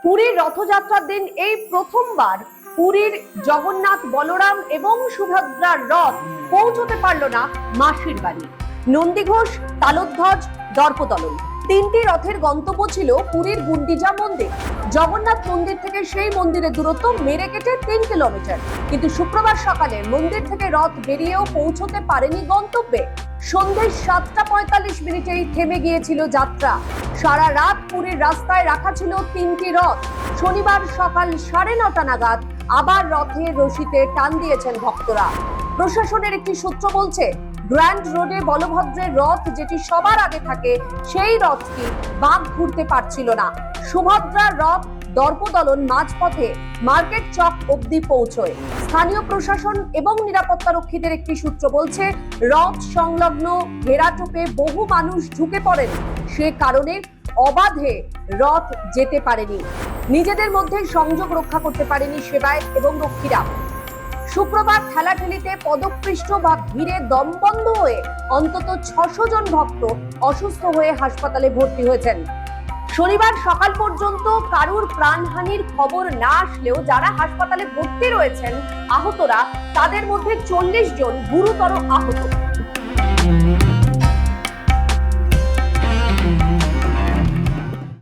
পুরীর রথযাত্রার দিন এই প্রথমবার পুরীর জগন্নাথ, বলরাম এবং সুভদ্রার রথ পৌঁছতে পারল না মাসির বাড়ি। নন্দীঘোষ, তালধ্বজ, দর্পদলন তিনটি রথের গন্তব্য ছিল পুরীর গুন্ডিচা মন্দির। জগন্নাথ মন্দির থেকে সেই মন্দিরের দূরত্ব মেরে কেটে 3 কিলোমিটার। কিন্তু শুক্রবার সকালে মন্দির থেকে রথ বেরিয়েও পৌঁছতে পারেনি গন্তব্যে। সন্ধ্যে 7:45 থেমে গিয়েছিল যাত্রা। সারা রাত পুরীর রাস্তায় রাখা ছিল 3টি রথ। শনিবার সকাল 9:30 নাগাদ আবার রথের রশিতে টান দিয়েছেন ভক্তরা। প্রশাসনের একটি সূত্র বলছে, গ্র্যান্ড রোডে বলভদ্রের রথ যেটি সবার আগে থাকে, সেই রথটি বাঁক ঘুরতে পারছিল না। সুভদ্রার রথ দর্পদলন মাঝপথে মার্কেট চক অবধি পৌঁছয়। স্থানীয় প্রশাসন এবং নিরাপত্তা রক্ষীদের একটি সূত্র বলছে, রথ সংলগ্ন ঘেরাটোপে বহু মানুষ ঢুকে পড়েন, সে কারণে অবাধে রথ যেতে পারেনি। নিজেদের মধ্যে সংযোগ রক্ষা করতে পারেনি সেবায়ত এবং রক্ষীরা। শুক্রবার ঠেলাঠেলিতে পদপৃষ্ঠ বা ভিড়ে দমবন্ধ হয়ে অন্তত 600 জন ভক্ত অসুস্থ হয়ে হাসপাতালে ভর্তি হয়েছেন। শনিবার সকাল পর্যন্ত কারুর প্রাণহানির খবর না আসলেও যারা হাসপাতালে ভর্তি রয়েছেন আহতরা, তাদের মধ্যে 40 জন গুরুতর আহত।